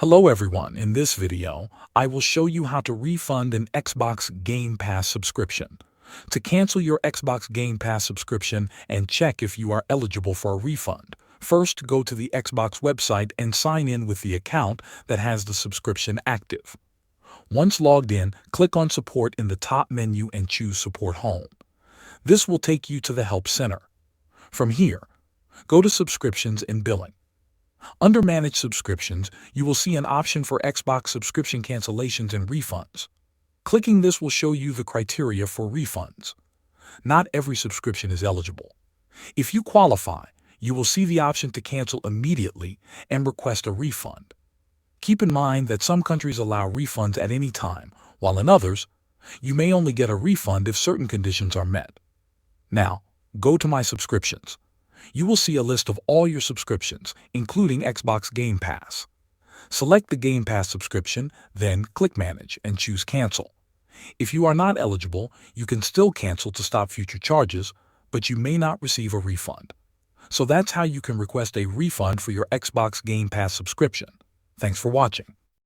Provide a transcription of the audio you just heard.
Hello everyone, in this video, I will show you how to refund an Xbox Game Pass subscription. To cancel your Xbox Game Pass subscription and check if you are eligible for a refund, first go to the Xbox website and sign in with the account that has the subscription active. Once logged in, click on Support in the top menu and choose Support Home. This will take you to the Help Center. From here, go to Subscriptions and Billing. Under Manage Subscriptions, you will see an option for Xbox subscription cancellations and refunds. Clicking this will show you the criteria for refunds. Not every subscription is eligible. If you qualify, you will see the option to cancel immediately and request a refund. Keep in mind that some countries allow refunds at any time, while in others, you may only get a refund if certain conditions are met. Now, go to My Subscriptions. You will see a list of all your subscriptions, including Xbox Game Pass. Select the Game Pass subscription, then click Manage and choose Cancel. If you are not eligible, you can still cancel to stop future charges, but you may not receive a refund. So that's how you can request a refund for your Xbox Game Pass subscription. Thanks for watching.